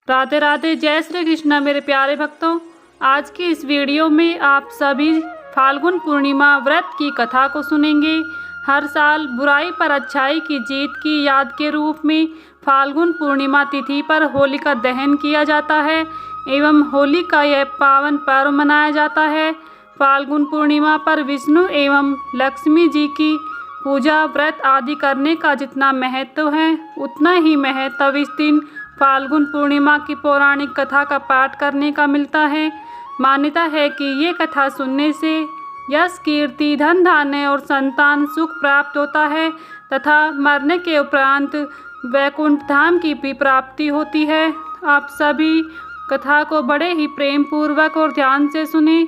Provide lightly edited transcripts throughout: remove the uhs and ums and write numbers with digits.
राधे राधे, जय श्री कृष्ण मेरे प्यारे भक्तों। आज की इस वीडियो में आप सभी फाल्गुन पूर्णिमा व्रत की कथा को सुनेंगे। हर साल बुराई पर अच्छाई की जीत की याद के रूप में फाल्गुन पूर्णिमा तिथि पर होलिका दहन किया जाता है एवं होली का यह पावन पर्व मनाया जाता है। फाल्गुन पूर्णिमा पर विष्णु एवं लक्ष्मी जी की पूजा व्रत आदि करने का जितना महत्व है, उतना ही महत्व इस दिन फाल्गुन पूर्णिमा की पौराणिक कथा का पाठ करने का मिलता है। मान्यता है कि ये कथा सुनने से यश, कीर्ति, धन धान्य और संतान सुख प्राप्त होता है तथा मरने के उपरांत वैकुंठ धाम की भी प्राप्ति होती है। आप सभी कथा को बड़े ही प्रेम पूर्वक और ध्यान से सुने।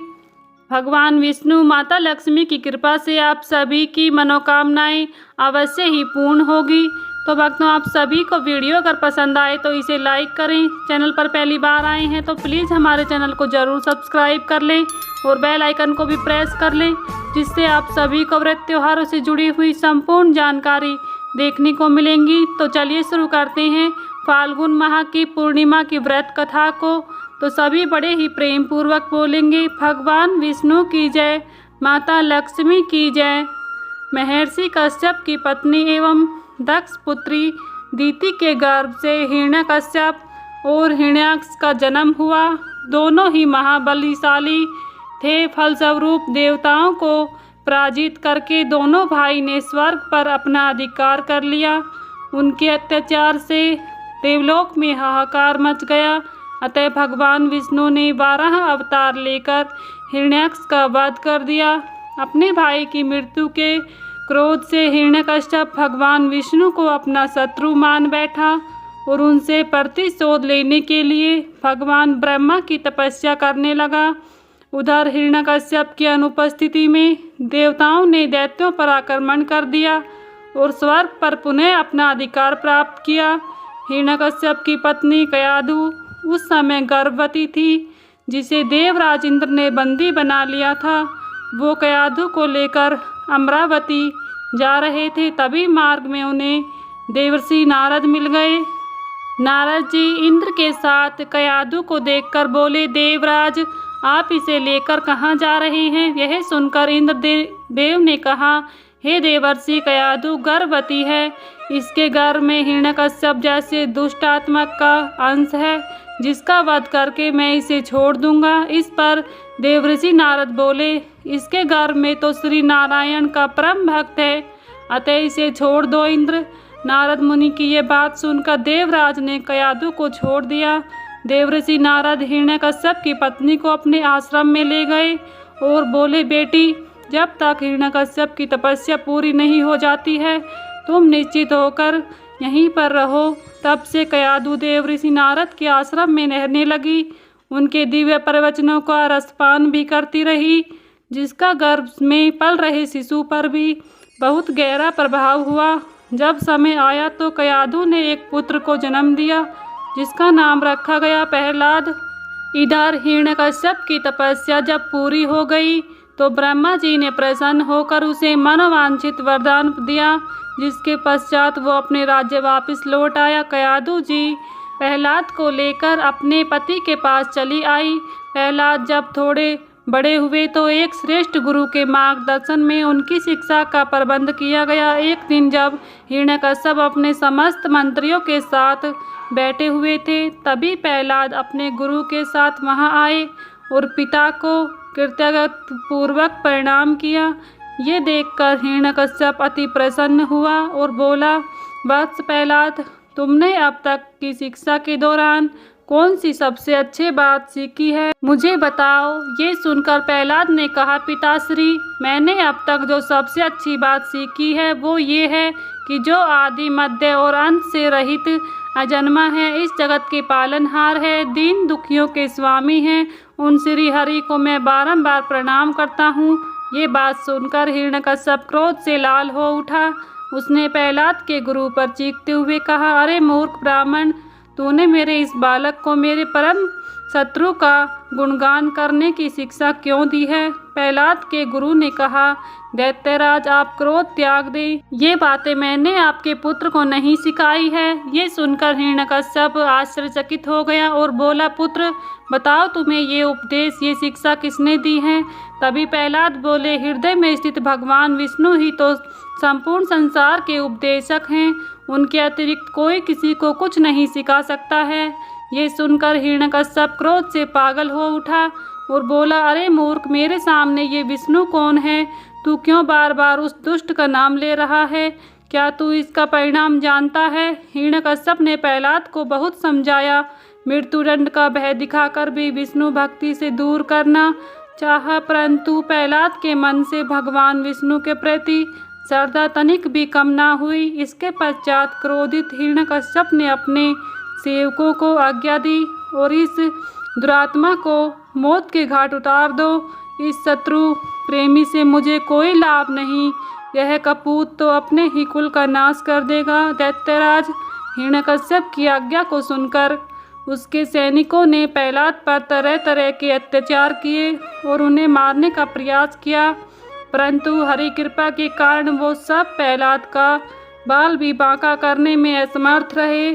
भगवान विष्णु, माता लक्ष्मी की कृपा से आप सभी की मनोकामनाएं अवश्य ही पूर्ण होगी। तो भक्तों, आप सभी को वीडियो अगर पसंद आए तो इसे लाइक करें। चैनल पर पहली बार आए हैं तो प्लीज़ हमारे चैनल को ज़रूर सब्सक्राइब कर लें और बेल आइकन को भी प्रेस कर लें, जिससे आप सभी को व्रत त्योहारों से जुड़ी हुई संपूर्ण जानकारी देखने को मिलेंगी। तो चलिए शुरू करते हैं फाल्गुन माह की पूर्णिमा की व्रत कथा को। तो सभी बड़े ही प्रेम पूर्वक बोलेंगे, भगवान विष्णु की जय, माता लक्ष्मी की जय। महर्षि कश्यप की पत्नी एवं दक्ष पुत्री दीति के गर्भ से हिरण्यकश्यप और हिरण्याक्ष का जन्म हुआ। दोनों ही महाबलीशाली थे। फलस्वरूप देवताओं को पराजित करके दोनों भाई ने स्वर्ग पर अपना अधिकार कर लिया। उनके अत्याचार से देवलोक में हाहाकार मच गया। अतः भगवान विष्णु ने 12 अवतार लेकर हिरण्याक्ष का वध कर दिया। अपने भाई की मृत्यु के क्रोध से हिरण्यकश्यप भगवान विष्णु को अपना शत्रु मान बैठा और उनसे प्रतिशोध लेने के लिए भगवान ब्रह्मा की तपस्या करने लगा। उधर हिरण्यकश्यप की अनुपस्थिति में देवताओं ने दैत्यों पर आक्रमण कर दिया और स्वर्ग पर पुनः अपना अधिकार प्राप्त किया। हिरण्यकश्यप की पत्नी कयाधु उस समय गर्भवती थी, जिसे देवराज इंद्र ने बंदी बना लिया था। वो कयाधु को लेकर अमरावती जा रहे थे। तभी मार्ग में उन्हें देवर्षि नारद मिल गए। नारद जी इंद्र के साथ कयाधु को देखकर बोले, देवराज, आप इसे लेकर कहाँ जा रहे हैं? यह सुनकर इंद्र देव ने कहा, हे देवर्षि, कयाधु गर्भवती है। इसके गर्भ में हिरण्यकश्यप जैसे दुष्ट आत्मा का अंश है, जिसका वध करके मैं इसे छोड़ दूंगा। इस पर देवर्षि नारद बोले, इसके गर्भ में तो श्री नारायण का परम भक्त है, अतः इसे छोड़ दो इंद्र। नारद मुनि की ये बात सुनकर देवराज ने कयाधु को छोड़ दिया। देवर्षि नारद हिरण्यकश्यप की पत्नी को अपने आश्रम में ले गए और बोले, बेटी, जब तक हिरण्यकश्यप की तपस्या पूरी नहीं हो जाती है, तुम निश्चित होकर यहीं पर रहो। तब से कयाधु देवर्षि नारद के आश्रम में रहने लगी। उनके दिव्य प्रवचनों का रसपान भी करती रही, जिसका गर्भ में पल रहे शिशु पर भी बहुत गहरा प्रभाव हुआ। जब समय आया तो कयाधु ने एक पुत्र को जन्म दिया, जिसका नाम रखा गया प्रहलाद। इधर हिरण्यकश्यप की तपस्या जब पूरी हो गई तो ब्रह्मा जी ने प्रसन्न होकर उसे मनोवांछित वरदान दिया, जिसके पश्चात वो अपने राज्य वापस लौट आया। कयाधु जी प्रहलाद को लेकर अपने पति के पास चली आई। प्रहलाद जब थोड़े बड़े हुए तो एक श्रेष्ठ गुरु के मार्गदर्शन में उनकी शिक्षा का प्रबंध किया गया। एक दिन जब हिरण्यकश्यप अपने समस्त मंत्रियों के साथ बैठे हुए थे, तभी प्रहलाद अपने गुरु के साथ वहां आए और पिता को कृतज्ञता पूर्वक प्रणाम किया। ये देखकर हिरण्यकश्यप अति प्रसन्न हुआ और बोला, वत्स प्रहलाद, तुमने अब तक की शिक्षा के दौरान कौन सी सबसे अच्छी बात सीखी है, मुझे बताओ। ये सुनकर प्रहलाद ने कहा, पिताश्री, मैंने अब तक जो सबसे अच्छी बात सीखी है वो ये है कि जो आदि, मध्य और अंत से रहित अजन्मा है, इस जगत के पालनहार है, दीन दुखियों के स्वामी हैं, उन श्री हरि को मैं बारंबार प्रणाम करता हूँ। ये बात सुनकर हिरण्यकश्यप क्रोध से लाल हो उठा। उसने प्रहलाद के गुरु पर चीखते हुए कहा, अरे मूर्ख ब्राह्मण, तूने मेरे इस बालक को मेरे परम शत्रु का गुणगान करने की शिक्षा क्यों दी है? प्रहलाद के गुरु ने कहा, दैत्यराज आप क्रोध त्याग दें, ये बातें मैंने आपके पुत्र को नहीं सिखाई है। ये सुनकर हिरण्यकश्यप आश्चर्यचकित हो गया और बोला, पुत्र बताओ तुम्हें ये उपदेश, ये शिक्षा किसने दी है? तभी प्रहलाद बोले, हृदय में स्थित भगवान विष्णु ही तो संपूर्ण संसार के उपदेशक हैं, उनके अतिरिक्त कोई किसी को कुछ नहीं सिखा सकता है। ये सुनकर हिरण्यकश्यप क्रोध से पागल हो उठा और बोला, अरे मूर्ख, मेरे सामने ये विष्णु कौन है? तू क्यों बार बार उस दुष्ट का नाम ले रहा है? क्या तू इसका परिणाम जानता है? हिरण्यकश्यप ने प्रहलाद को बहुत समझाया, मृत्युदंड का भय दिखाकर भी विष्णु भक्ति से दूर करना चाहा, परंतु प्रहलाद के मन से भगवान विष्णु के प्रति श्रद्धा तनिक भी कम ना हुई। इसके पश्चात क्रोधित हिरण्यकश्यप ने अपने सेवकों को आज्ञा दी और इस दुरात्मा को मौत के घाट उतार दो। इस शत्रु प्रेमी से मुझे कोई लाभ नहीं, यह कपूत तो अपने ही कुल का नाश कर देगा। दैत्यराज हिरण्यकश्यप की आज्ञा को सुनकर उसके सैनिकों ने प्रहलाद पर तरह तरह के अत्याचार किए और उन्हें मारने का प्रयास किया, परंतु हरि कृपा के कारण वो सब प्रहलाद का बाल भी बांका करने में असमर्थ रहे।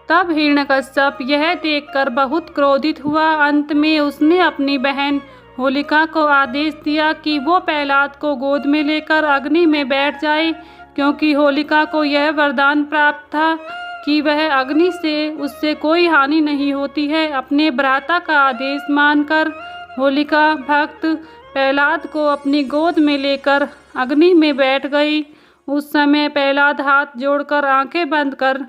तब हिरण्यकश्यप यह देखकर बहुत क्रोधित हुआ। अंत में उसने अपनी बहन होलिका को आदेश दिया कि वो प्रहलाद को गोद में लेकर अग्नि में बैठ जाए, क्योंकि होलिका को यह वरदान प्राप्त था कि वह अग्नि से उससे कोई हानि नहीं होती है। अपने भ्राता का आदेश मानकर होलिका भक्त प्रहलाद को अपनी गोद में लेकर अग्नि में बैठ गई। उस समय प्रहलाद हाथ जोड़कर आंखें बंद कर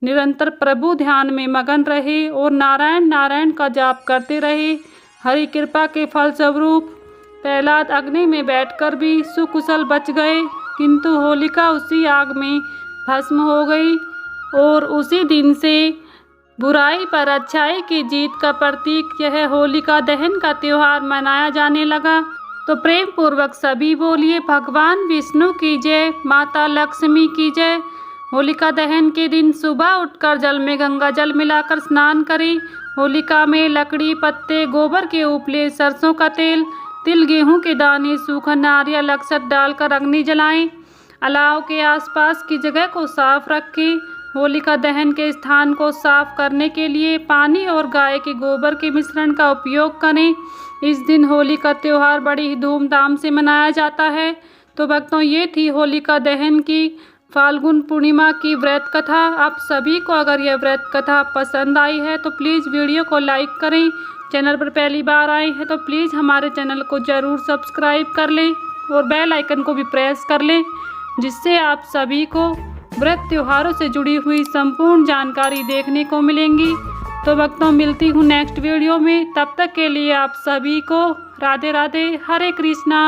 निरंतर प्रभु ध्यान में मगन रहे और नारायण नारायण का जाप करते रहे। हरि कृपा के फलस्वरूप प्रहलाद अग्नि में बैठकर भी सुकुशल बच गए, किंतु होलिका उसी आग में भस्म हो गई और उसी दिन से बुराई पर अच्छाई की जीत का प्रतीक यह होलिका दहन का त्योहार मनाया जाने लगा। तो प्रेम पूर्वक सभी बोलिए, भगवान विष्णु की जय, माता लक्ष्मी की जय। होलिका दहन के दिन सुबह उठकर जल में गंगा जल मिलाकर स्नान करें। होलिका में लकड़ी, पत्ते, गोबर के उपले, सरसों का तेल, तिल, गेहूं के दाने, सूखा नारियल, अक्षत डालकर अग्नि जलाएं। अलाव के आसपास की जगह को साफ रखें। होलिका दहन के स्थान को साफ करने के लिए पानी और गाय के गोबर के मिश्रण का उपयोग करें। इस दिन होली का त्यौहार बड़ी ही धूमधाम से मनाया जाता है। तो भक्तों, ये थी होलिका दहन की फाल्गुन पूर्णिमा की व्रत कथा। आप सभी को अगर यह व्रत कथा पसंद आई है तो प्लीज़ वीडियो को लाइक करें। चैनल पर पहली बार आए हैं तो प्लीज़ हमारे चैनल को ज़रूर सब्सक्राइब कर लें और बेल आइकन को भी प्रेस कर लें, जिससे आप सभी को व्रत त्योहारों से जुड़ी हुई संपूर्ण जानकारी देखने को मिलेंगी। तो भक्तों, मिलती हूँ नेक्स्ट वीडियो में। तब तक के लिए आप सभी को राधे राधे, हरे कृष्णा।